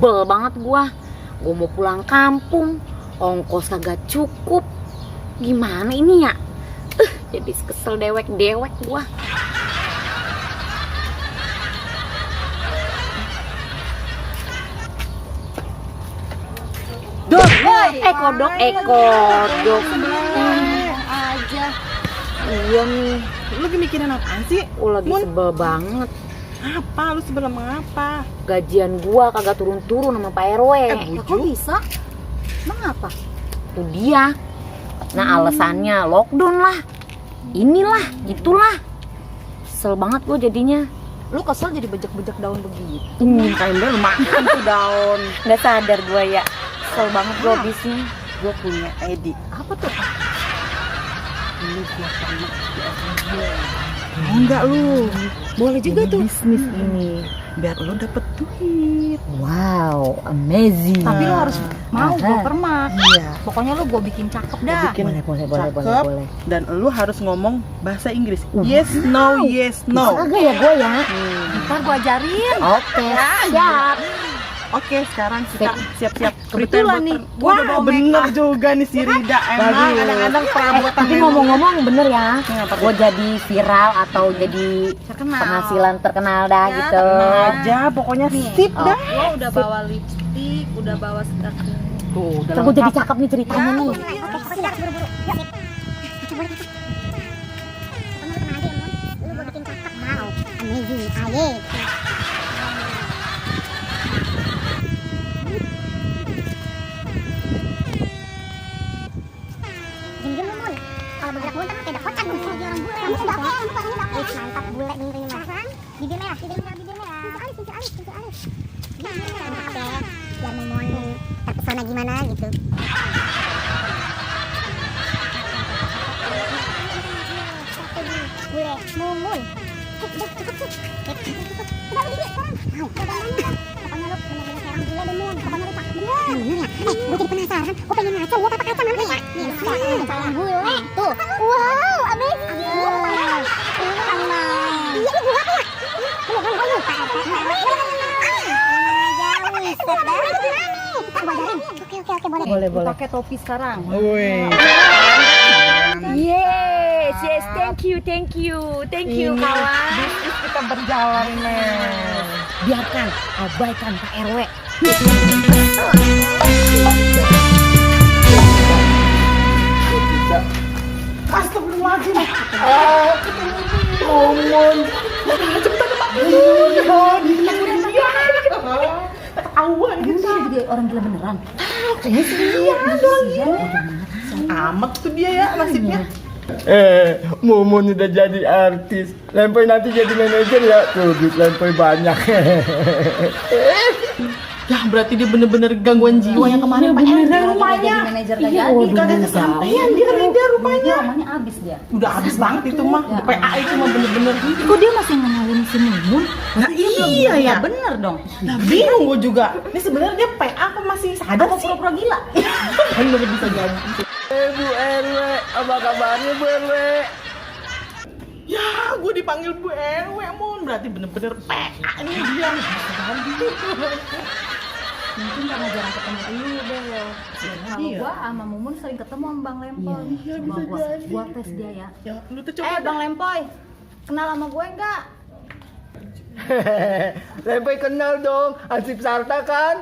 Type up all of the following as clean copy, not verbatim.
sebel banget gua. Gua mau pulang kampung, ongkos kagak cukup. Gimana ini ya? Jadi kesel dewek-dewek gua. Kodok. aja. Iya nih, Lu lagi mikirin apaan sih? lagi sebel banget. Apa? Lu sebel sama apa? Gajian gua kagak turun-turun sama Pak RW. Kok bisa? Emang apa? Itu dia. Nah alasannya lockdown lah. Inilah, itulah. Kesel banget gua jadinya. Lu kesel jadi bejek-bejek daun begitu. Kain lu makan tuh daun. Nggak sadar gua ya. Kesel banget gua habisnya. Gue punya Edi. Apa tuh? Lu gua pernah mau nggak lu? Boleh juga tuh. Bisnis ini biar lu dapet duit. Wow, amazing. Tapi lu harus mau gue Aha. permak. Iya. Pokoknya lu gue bikin cakep dah. Boleh. Cakep. Dan lu harus ngomong bahasa Inggris. Yes, no, yes, no. Kagak ya gua ya. Ntar gue ajarin. Oke, siap. Oke, sekarang kita siap-siap. Kebetulan nih, Wah, gua udah bawa bener juga nih si Rida. Emang kadang-kadang perabotan Tapi ngomong-ngomong bener ya, Kenapa? gua jadi viral atau jadi Terkenal. penghasilan terkenal dah Ya, gitu. aja, pokoknya Nih. sip dah. Lo udah bawa lipstik, udah bawa sekat. Tuh, Ntar gua jadi cakep nih ceritanya nih. Diem-diem lu, Mun. Kalau bergerak bule kan kayak kocak tuh, jadi orang bule. Kamu sudah oke, wih, mantap bule nih mah. Bibir merah. Pincir alis. Bibir merah, cakep ya. Biar Mumun terpesona gimana gitu. Bule, Mumun. Udah, cukup. Udah, bibir sekarang. Mau, udah bangun. Pokoknya lu bener-bener kayak orang bule deh, Mun. Pokoknya lu cakep bener. Bener ya? Gue jadi penasaran. Gue pengen ngaca, lihat apa kaca mana ya? Nih, calon bule. Tuh. Wow, amazing. Iya, ini bule apa ya? Ini kan gue lupa. Oke, boleh. Boleh. Pakai topi sekarang. Wih. Yes, thank you kawan. Bisnis kita berjalan, men. Biarkan, abaikan Pak RW. Astagfirullahaladzim. Ketahuan gitu. Jadi orang gila beneran. Amat tuh dia ya nasibnya. Mumun udah jadi artis. Lempoy nanti jadi manajer ya. Tuh duit Lempoy banyak. Ya berarti dia bener-bener gangguan jiwa yang kemarin Pak RD rumahnya. Jadi manajer gak jadi. Kagak kesampaian dia Rida rumahnya. Namanya abis dia. Udah habis banget itu mah. Ya. PA itu mah bener-bener. Kok dia masih ngenalin si Mumun? Nah iya ya. Bener dong. Nah bingung gue juga. Ini sebenarnya dia PA apa masih sadar Apa sih? pura-pura gila? Bener bisa jadi. Bu RW, apa kabarnya Bu RW? Ya gue dipanggil Bu RW Mun. Berarti bener-bener PA ini dia. Mungkin karena jarang ketemu lu deh. Kalau Iya. gua sama Mumun sering ketemu sama Bang Lempoy. Iya, Sama bisa jadi. gua tes dia ya. Ya lu tuh coba Bang Lempoy, kenal sama gue enggak? Lempoy kenal dong, Hasib Sarta kan?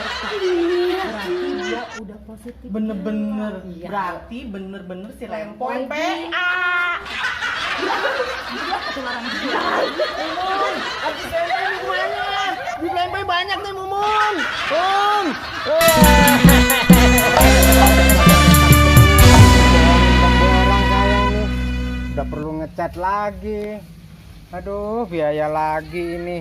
Berarti dia udah positif. bener-bener Iya. berarti bener-bener si Lempoy Lempoy PA. Dia ketularan gila. Hasib Lempoy di mana? Di Lempoy banyak nih Mumun. Orang kaya ini udah perlu ngecat lagi. Aduh, biaya lagi ini.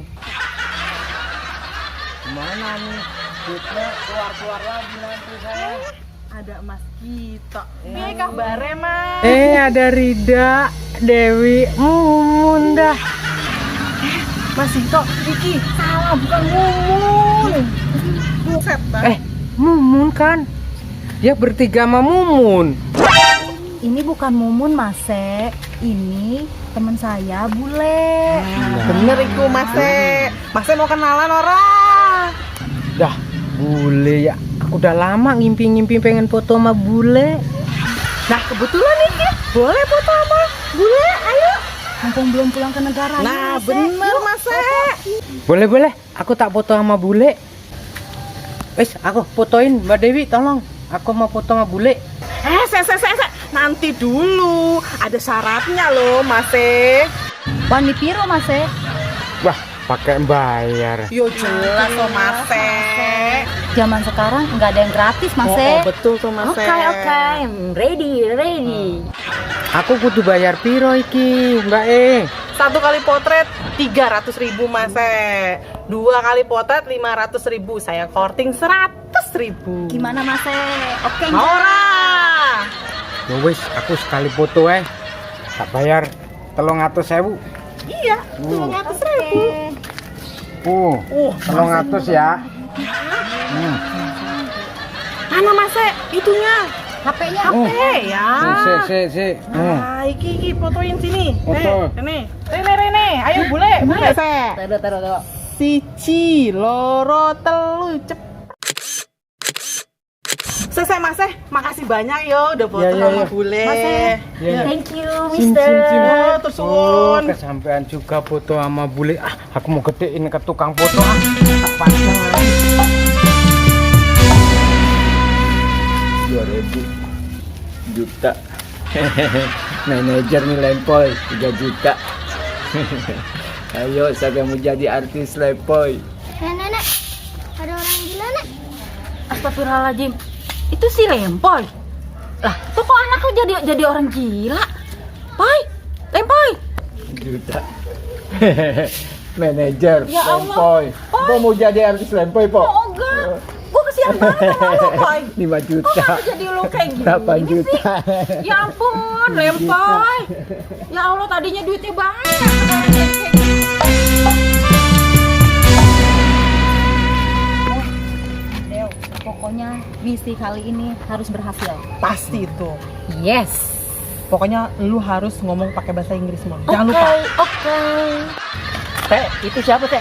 Gimana nih? Duitnya keluar lagi nanti saya. Ada Mas Gito. Nih kabarnya Mas. Ada Rida, Dewi, Mumun dah. Mas Gito, Iki salah bukan Mumun. Buset dah. Mumun kan? Dia bertiga sama Mumun. Ini bukan Mumun, Mase. Ini teman saya bule. Bener itu Mas E. Mas E mau kenalan orang. Dah, bule ya. Aku udah lama ngimpi-ngimpi pengen foto sama bule. Nah kebetulan nih boleh foto sama bule, ayo. Mumpung belum pulang ke negara. Nah bener Mas E. Boleh, aku tak foto sama bule. Wes, aku fotoin Mbak Dewi, tolong. Aku mau foto sama bule. Se. Nanti dulu, ada syaratnya loh Mas E. Wani piro Mas E? Wah, pakai bayar. Yo jelas loh Mas E. Zaman sekarang nggak ada yang gratis Mas E. Oh, betul tuh Mas E. Oke, ready. Aku kudu bayar piro iki, Mbak E? 1 kali potret 300.000 Mas E. 2 kali potret 500.000. Saya korting 100.000. Gimana Mas E? Oke Mau nggak? ora? Ya wis, aku sekali foto tak bayar 300.000. Iya, 200.000. Oh, 300 ya. Mana Mas E? Itunya. HP-nya. HP ya. Si. Nah, iki fotoin sini. Foto. Rene. Ayo bule. Taruh. Siji, loro, telu, cep. Selesai Mas E, makasih banyak yo udah foto Ya. sama bule. Mas E. Ya. Thank you, Sim. Oh, terus Oh, suwun. kesampean juga foto sama bule. Aku mau gedein ke tukang foto. Tak pasang lagi. 2.000 juta. Manajer nih Lempoy 3 juta. Ayo, siapa yang mau jadi artis Lempoy? Nenek, ada orang gila nek. Astagfirullahaladzim. Itu si Lempoy. Lah, tuh kok anakku jadi orang gila? Lempoy. Juta. Manajer Ya Allah. Lempoy. Kok mau jadi artis Lempoy, Po? Oh enggak. Gua kesian banget sama lu, Poy. 5 juta. Kok jadi lu kayak gini 8 sih? juta. Ya ampun, Lempoy. Ya Allah, tadinya duitnya banyak. Sekarang jadi kayak gini. Deo, pokoknya misi kali ini harus berhasil. Pasti itu. Yes. Pokoknya lu harus ngomong pakai bahasa Inggris semua. Jangan lupa. Oke. Teh, itu siapa, Teh?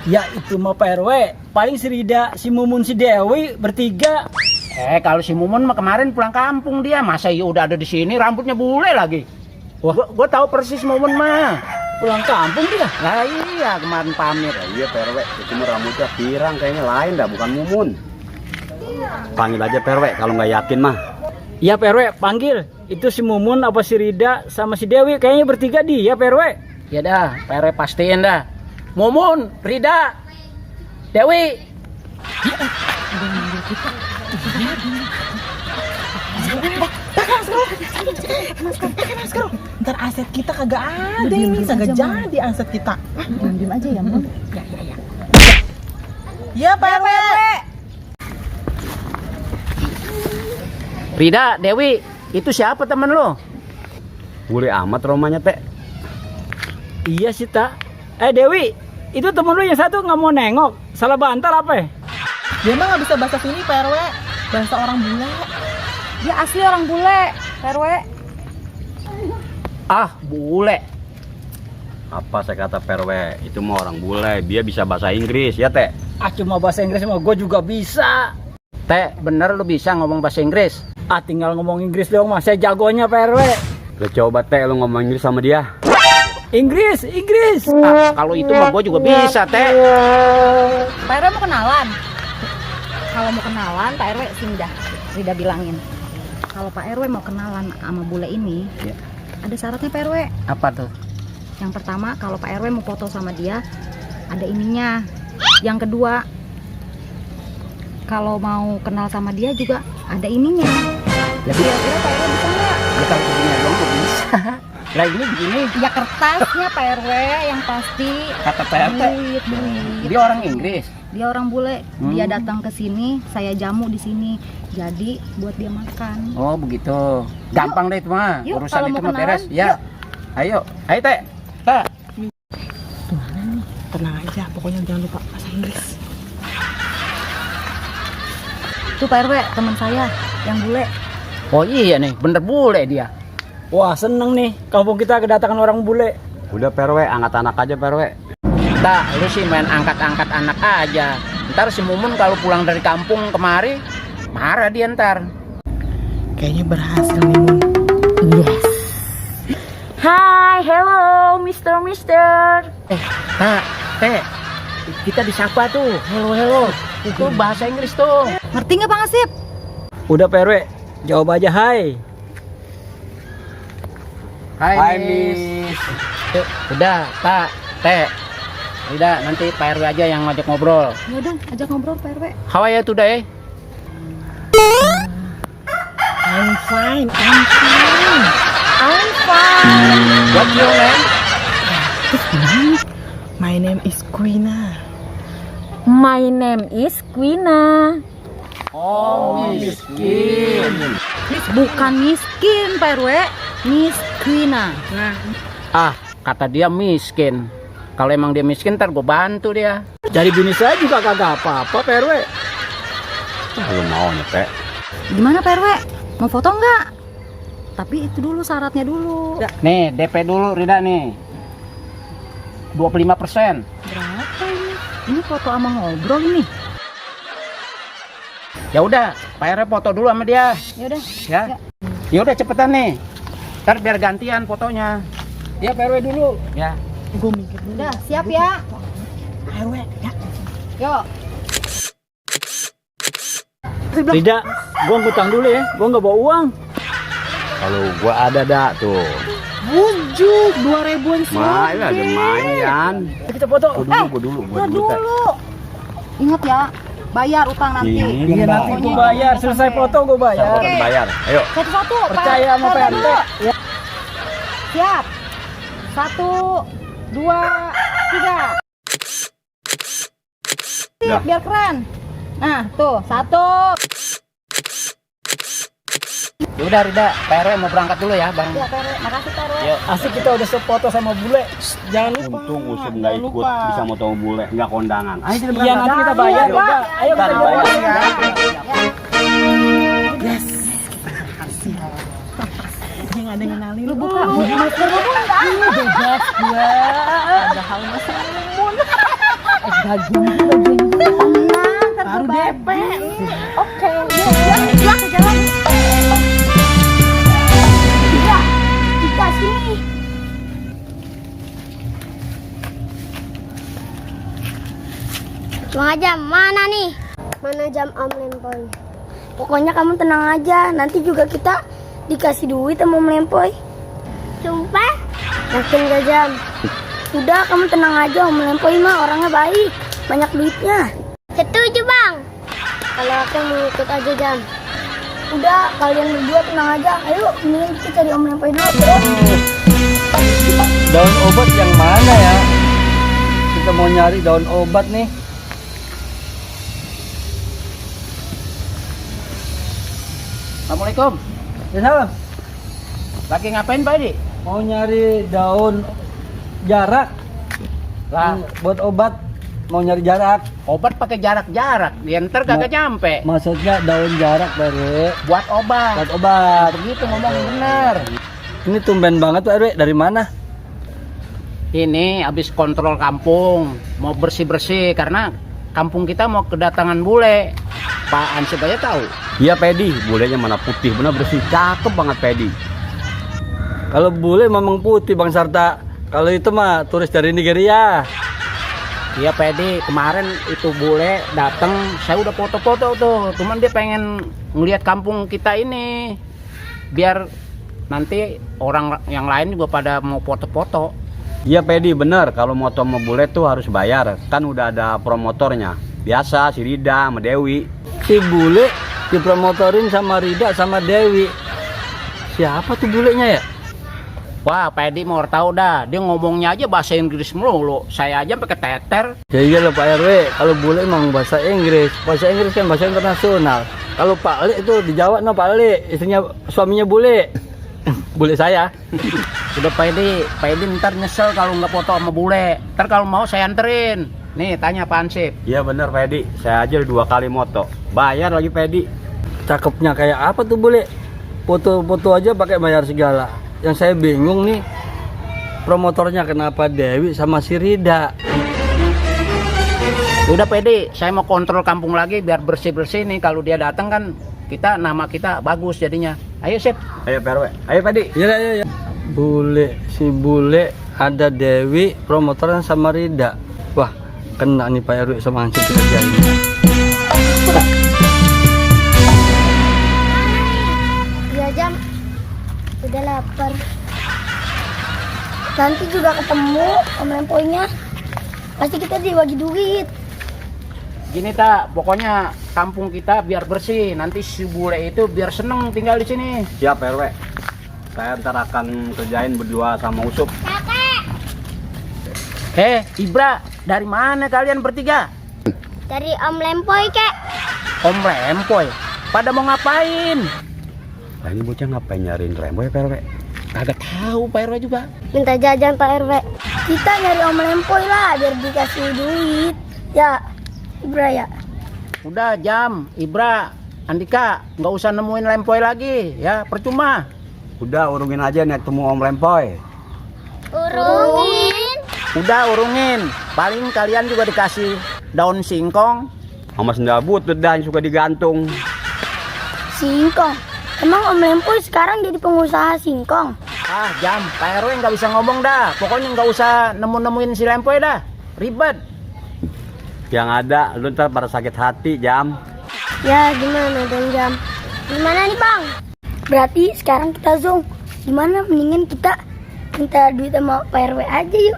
Ya itu mah Pak RW, paling si Rida, si Mumun, si Dewi bertiga. Kalau si Mumun mah kemarin pulang kampung dia, masa iya udah ada di sini rambutnya bule lagi. Wah, gua tahu persis Mumun mah. Pulang kampung dia. Nah iya, kemarin pamit. Iya PRW, itu mah rambutnya pirang kayaknya lain dah, bukan Mumun. Panggil aja PRW kalau nggak yakin mah. Iya Pak RW, panggil. Itu si Mumun apa si Rida sama si Dewi, kayaknya bertiga dia Pak RW. Ya dah, PRW pastiin dah. Mumun, Rida, Dewi. Ntar aset kita kagak ada ini, kagak jadi aset kita. Diam aja ya, Mun. Iya Pak RW. Rida, Dewi, itu siapa temen lo? Bule amat romanya teh. Iya sih tak. Dewi, itu temen lu yang satu nggak mau nengok, salah bantal apa ya? Dia mah nggak bisa bahasa sini Pak RW, bahasa orang bule. Dia asli orang bule, RW. Ah, bule. Apa saya kata PRW, itu mah orang bule, dia bisa bahasa Inggris ya teh. Cuma bahasa Inggris mah gue juga bisa. Teh, bener lu bisa ngomong bahasa Inggris? Tinggal ngomong Inggris doang mah, saya jagonya Pak RW. Lo coba teh lo ngomong Inggris sama dia. Inggris. Kalau itu mah gue juga bisa, Teh. Pak RW mau kenalan? Kalau mau kenalan, Pak RW sini dah. Rida bilangin. Kalau Pak RW mau kenalan sama bule ini, Ya. ada syaratnya Pak RW. Apa tuh? Yang pertama, kalau Pak RW mau foto sama dia, ada ininya. Yang kedua, kalau mau kenal sama dia juga ada ininya. Ya, Kira-kira Pak RW bisa nggak? ya kalau begini doang gue bisa. Lah ini begini, Ya kertasnya Pak RW yang pasti. kata PRT. Duit. Dia orang Inggris. Dia orang bule. Dia datang ke sini, saya jamu di sini. Jadi buat dia makan. Oh begitu. Gampang deh itu mah. Yuk, Urusan kalau itu mau mah beres. kenalan, Ya. Ayo, Teh. Teh. Tenang aja, pokoknya jangan lupa bahasa Inggris. Tuh Pak RW, teman saya yang bule. Oh iya nih, bener bule dia. Wah, seneng nih kampung kita kedatangan orang bule. Udah PRW, angkat anak aja PRW. Tak, lu sih main angkat-angkat anak aja. Ntar si Mumun kalau pulang dari kampung kemari, marah dia ntar. Kayaknya berhasil nih, Mun. Yes. Hai, hello, Mister. Nah, kita disapa tuh. Hello. Itu bahasa Inggris tuh. Ngerti nggak Bang Asip? Udah PRW, jawab aja hai. Hai, Miss. Yuk, udah, Tak, Teh. Udah, nanti Pak RW aja yang ngajak ngobrol. Ya udah, ajak ngobrol Pak RW. How are you today? I'm fine. What's your name? My name is Quina. My name is Quina. Oh, miskin. Bukan miskin Pak RW, Miss Quina. Ah, kata dia miskin. Kalau emang dia miskin, ntar gue bantu dia. Jadi bini saya juga kagak apa-apa PRW. Lu mau nih, Pe. Gimana Pak RW? Mau foto nggak? Tapi itu dulu syaratnya dulu. Nih, DP dulu Rida nih. 25%. Berapa ini? Ini foto sama ngobrol ini. Ya udah, Pak RW foto dulu sama dia. Ya udah. Ya. Ya udah cepetan nih. Ntar biar gantian fotonya. Ya PRW dulu. Ya. Udah, siap ya. RW, ya. Yuk. Rida, gua ngutang dulu ya. Gua nggak bawa uang. Kalau gua ada dah tuh. Bujuk 2.000-an Main lah, lumayan. Kita foto. Gua dulu. Dulu. Ingat ya, bayar utang nanti. Iya, nanti gua bayar. Selesai foto gua bayar. Siapa bayar? Ayo. Satu-satu. Percaya sama Foto PRT. dulu. Ya. Siap. 1, 2, 3. Udah. Biar keren. Nah, tuh, 1. Ya udah Rida, Pak RW mau berangkat dulu ya, Bang. Ya, Pak RW. Makasih, Pak RW. Yuk. Asik kita udah sefoto sama bule. Jangan lupa. Untung Usep nggak ikut, bisa mau tahu bule, nggak kondangan. Ayo kita Iya, nanti kita bayar. Iya, Pak. Udah. Ayo kita Kita bayar. bayar. Yang ada yang kenalin. Lu buka. Masker lu enggak? Bebas gua. Padahal masih Mun. Baru DP. Oke, yuk, ke jalan. Iya, kita sini. Bang Ajam, mana nih? Mana jam Om Lempoy? Pokoknya kamu tenang aja, nanti juga kita dikasih duit sama Om Lempoy. Sumpah? Yakin gak Jam? Udah, kamu tenang aja, Om Lempoy mah orangnya baik, banyak duitnya. Setuju Bang. Kalau aku mau ikut aja Jam. Udah, kalian berdua tenang aja. Ayo, ini kita cari Om Lempoy dulu. Daun obat yang mana ya? Kita mau nyari daun obat nih. Assalamualaikum. Salam. Lagi ngapain Pak Edi? Mau nyari daun jarak. Lah, Buat obat. Mau nyari jarak. obat pakai jarak-jarak. Dia ntar kagak nyampe. Maksudnya daun jarak PRW. Buat obat. Buat obat. Begitu ngomong bener. Ini tumben banget Pak RW. Dari mana? Ini habis kontrol kampung, mau bersih-bersih karena kampung kita mau kedatangan bule. Pak Ansip aja tahu. Iya Pedi, bulenya mana putih, bener bersih, cakep banget Pedi. Kalau bule memang putih Bang Sarta. Kalau itu mah turis dari Nigeria. Iya Pedi, kemarin itu bule datang, saya udah foto-foto tuh. Cuman dia pengen ngelihat kampung kita ini, biar nanti orang yang lain juga pada mau foto-foto. Iya Pedi, bener, kalau moto sama bule tuh harus bayar. Kan udah ada promotornya. Biasa si Rida sama Dewi. Si bule dipromotorin sama Rida sama Dewi. Siapa tuh bulenya ya? Wah, Pedi mau tahu dah. Dia ngomongnya aja bahasa Inggris melulu. Saya aja pakai teter. Ya iya loh Pak RW, kalau bule emang bahasa Inggris. Bahasa Inggris kan bahasa internasional. Kalau Pak Ali itu di Jawa no Pak Ali, istrinya suaminya bule. Bule saya. Udah Pedi ntar nyesel kalau nggak foto sama bule. Ntar kalau mau saya anterin. Nih, tanya Pak Ansip. Iya bener Pedi, saya aja 2 kali moto. Bayar lagi Pedi. Cakepnya kayak apa tuh bule? Foto-foto aja pakai bayar segala. yang saya bingung nih, promotornya kenapa Dewi sama si Rida? Udah pede, saya mau kontrol kampung lagi biar bersih-bersih nih. Kalau dia datang kan nama kita bagus jadinya. Ayo Sip. Ayo Pak RW. Ayo Pedi. Iya. Si bule ada Dewi, promotornya sama Rida. Wah, kena nih Pak RW sama hancur kerjanya. Ya Jam, udah lapar. Nanti juga ketemu Om Lempoynya. Pasti kita dibagi duit. Gini tak, pokoknya kampung kita biar bersih. Nanti si bule itu biar seneng tinggal di sini. Siap Pak RW. Saya ntar akan kerjain berdua sama Usup. Ibra, dari mana kalian bertiga? Dari Om Lempoy, Kek. Om Lempoy, pada mau ngapain? Nah, ini bocah ngapain nyariin Remboy Pak RW? Kagak tahu Pak RW juga. Minta jajan Pak RW. Kita nyari Om Lempoy lah biar dikasih duit. Ya, Ibra ya. Udah Jam, Ibra, Andika, nggak usah nemuin Lempoy lagi, ya percuma. Udah urungin aja nih ketemu Om Lempoy. Urungin. Udah urungin, paling kalian juga dikasih daun singkong. Sama sendal butut dah yang suka digantung. Singkong. Emang Om Lempoy sekarang jadi pengusaha singkong? Ah Jam, Pak RW nggak bisa ngomong dah. Pokoknya nggak usah nemu-nemuin si Lempoy dah, ribet. Yang ada lu ntar pada sakit hati Jam. Ya gimana dong Jam? Gimana nih Bang? Berarti sekarang kita zoom. Gimana mendingan kita minta duit sama Pak RW aja yuk.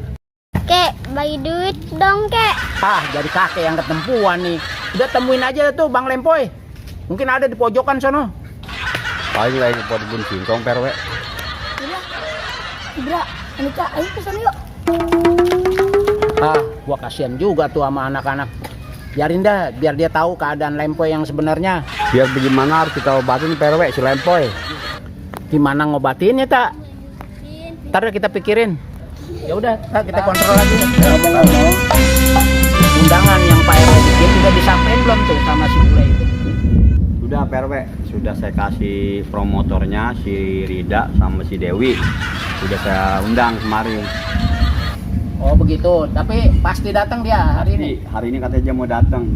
Kek, bagi duit dong Kek. Ah jadi kakek yang ketempuan nih. Udah temuin aja tuh Bang Lempoy. Mungkin ada di pojokan sono. Paling lagi kebun singkong Pak RW. Ibra, Anika, ayo kesana yuk. Ah, gua kasihan juga tuh sama anak-anak. Biarin dah, biar dia tahu keadaan Lempoy yang sebenarnya. Biar bagaimana harus kita obatin Pak RW si Lempoy. Gimana ngobatinnya tak? Ntar kita pikirin. Ya udah, kita kontrol lagi. Ngomong-ngomong, undangan yang Pak RW bikin udah disampaikan belum tuh sama si bule itu? Sudah Pak RW, sudah saya kasih promotornya si Rida sama si Dewi. Sudah saya undang kemarin. Oh begitu, tapi pasti datang dia hari ini. Hari ini katanya dia mau datang.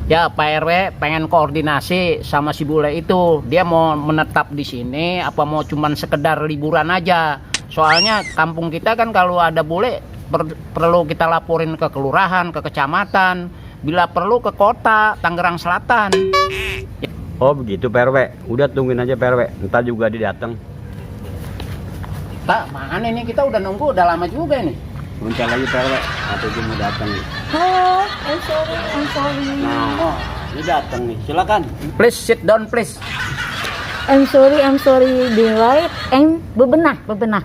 Ya Pak RW pengen koordinasi sama si bule itu. Dia mau menetap di sini apa mau cuman sekedar liburan aja. Soalnya kampung kita kan kalau ada bule perlu kita laporin ke kelurahan, ke kecamatan, bila perlu ke kota Tangerang Selatan. Oh begitu Pak RW, udah tungguin aja Pak RW, ntar juga dia datang. Tak, mana ini kita udah nunggu udah lama juga nih. Bentar lagi Pak RW, atau dia mau datang nih. Oh, I'm sorry. Nah, ini datang nih, silakan. Please sit down please. I'm sorry, delight, bebenah.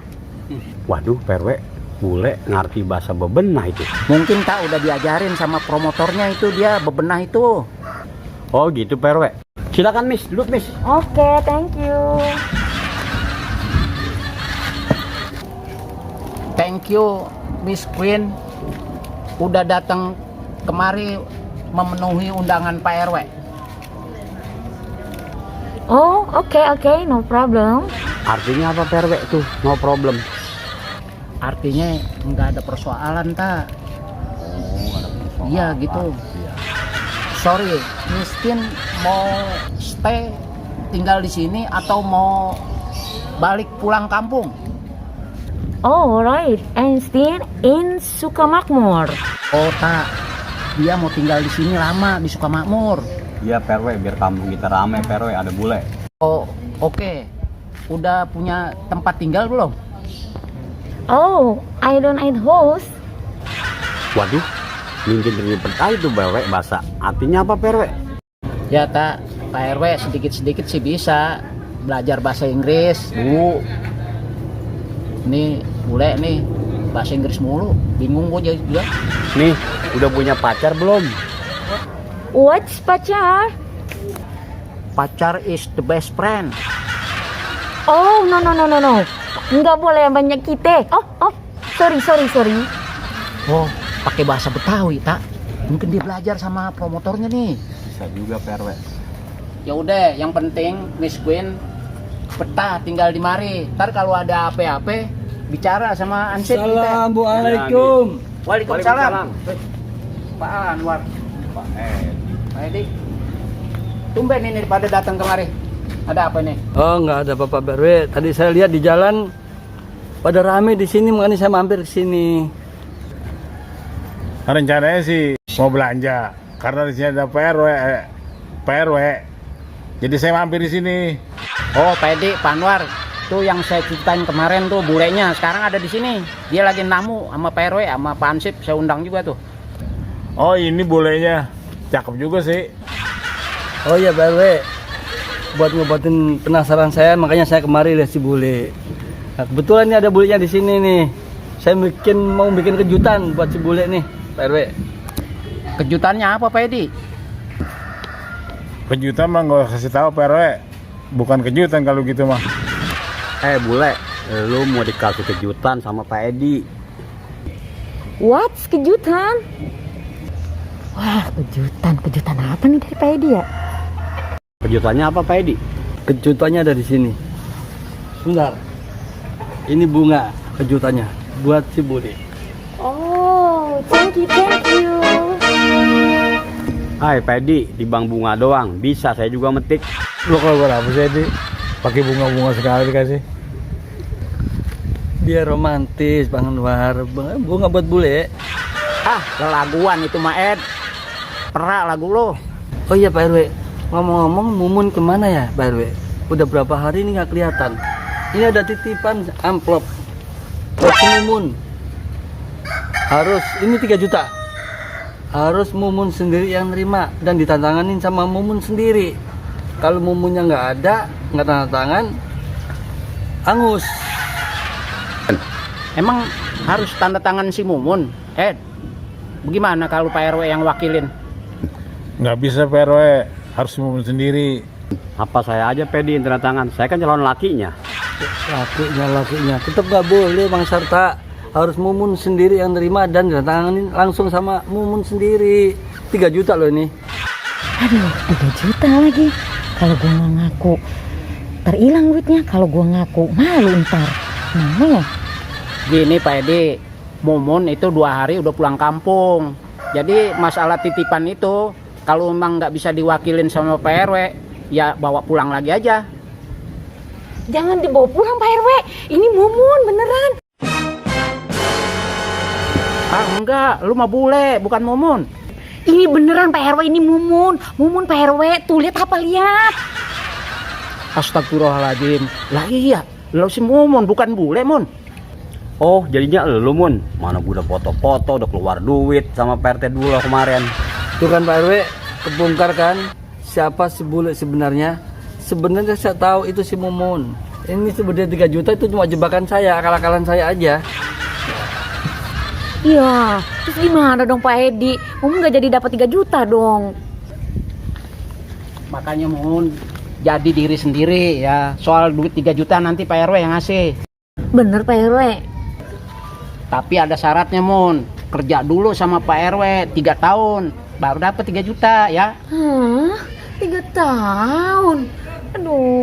Waduh Pak RW, bule ngerti bahasa bebenah itu. Mungkin tak udah diajarin sama promotornya itu dia bebenah itu. Oh gitu Pak RW. Silakan Miss, duduk Miss. Oke, thank you. Thank you Miss Queen udah datang kemari memenuhi undangan Pak RW. Oh, oke, no problem. Artinya apa Pak RW tuh? No problem. Artinya nggak ada persoalan tak? Iya gitu. Iya. Sorry, Miss Queen mau stay tinggal di sini atau mau balik pulang kampung? Oh, right. I'm still in Sukamakmur. Oh tak, dia mau tinggal di sini lama di Sukamakmur. Iya Pak RW, biar kampung kita rame Pak RW, ada bule. Oh oke. Udah punya tempat tinggal belum? Oh, I don't eat house. Waduh, mungkin ribet aja tuh Pak RW bahasa. Artinya apa Pak RW? Ya tak, Pak RW sedikit-sedikit sih bisa belajar bahasa Inggris dulu. Nih bule nih bahasa Inggris mulu, bingung gue juga. Nih, udah punya pacar belum? What's pacar? Pacar is the best friend. Oh, no. Nggak boleh banyak kita. Oh, sorry. Oh, pakai bahasa Betawi tak? Mungkin dia belajar sama promotornya nih. Bisa juga Pak RW. Ya udah, yang penting Miss Queen betah tinggal di mari. Ntar kalau ada apa-apa bicara sama Ansip kita. Assalamualaikum. Waalaikumsalam. Pak Anwar, Pak Edi. Tumben ini pada datang kemari. Ada apa nih? Oh, nggak ada Bapak RW. Tadi saya lihat di jalan pada rame di sini, makanya saya mampir ke sini. Rencananya sih mau belanja karena di sini ada PRW. Jadi saya mampir di sini. Oh, Pak Edi, Pak Anwar. Tuh yang saya ceritain kemarin tuh bulenya sekarang ada di sini. Dia lagi namu sama Pak RW sama Pak Ansip, saya undang juga tuh. Oh, ini bolehnya. Cakep juga sih. Oh iya Pak RW, buat ngobatin penasaran saya, makanya saya kemari lihat si bule. Nah, kebetulan ini ada bulenya di sini nih. Saya mau bikin kejutan buat si bule nih, Pak RW. Kejutannya apa, Pak Edi? Kejutan mah nggak kasih tahu PRW. Bukan kejutan kalau gitu mah. Bule, lu mau dikasih kejutan sama Pak Edi. What? Kejutan? Wah, kejutan apa nih dari Pak Edi ya? Kejutannya apa Pak Edi? Kejutannya ada di sini. Sebentar. Ini bunga kejutannya buat si bule. Oh, thank you. Hai Pak Edi, di bank bunga doang, bisa saya juga metik. Lo kalau berapa sih Edi? Pakai bunga-bunga sekali dikasih. Biar romantis Bang Anwar. Bunga buat bule. Ah, kelaguan itu mah Ed. Perak lagu lo. Oh iya Pak RW, ngomong-ngomong Mumun kemana ya Pak RW? Udah berapa hari ini nggak kelihatan. Ini ada titipan amplop buat si Mumun. Harus, ini 3 juta. Harus Mumun sendiri yang nerima dan ditantanganin sama Mumun sendiri. Kalau Mumunnya nggak ada, nggak tanda tangan, angus. Emang harus tanda tangan si Mumun, Ed? Bagaimana kalau Pak RW yang wakilin? Nggak bisa PRW, harus ngomong sendiri. Apa saya aja Pak Edi yang tanda tangan? Saya kan calon lakinya. Lakinya tetap nggak boleh Bang Sarta. Harus Mumun sendiri yang nerima dan ditandatanganin langsung sama Mumun sendiri. 3 juta loh ini. Aduh, 3 juta lagi. Kalau gua nggak ngaku, terhilang duitnya. Kalau gua ngaku, malu ntar. Mana ya? Gini Pak Edi, Mumun itu 2 hari udah pulang kampung. Jadi masalah titipan itu, kalau memang nggak bisa diwakilin sama Pak RW, ya bawa pulang lagi aja. Jangan dibawa pulang Pak RW. Ini Mumun beneran. Ah enggak, lu mah bule, bukan Mumun. Ini beneran Pak RW, ini Mumun. Mumun Pak RW, tuh lihat apa lihat. Astagfirullahaladzim. Lah iya, lu si Mumun bukan bule, Mun. Oh, jadinya lu Mun. Mana gua udah foto-foto, udah keluar duit sama PRT dulu kemarin. Tuh kan Pak RW, kebongkar kan siapa si bule sebenarnya. Sebenarnya saya tahu itu si Mumun. Ini sebenarnya 3 juta itu cuma jebakan saya, akal-akalan saya aja. Ya, terus gimana dong Pak Edi? Mumun nggak jadi dapat 3 juta dong. Makanya Mun, jadi diri sendiri ya. Soal duit 3 juta nanti Pak RW yang ngasih. Bener Pak RW. Tapi ada syaratnya Mun. Kerja dulu sama Pak RW 3 tahun, baru dapat 3 juta ya. Hah? 3 tahun? Aduh.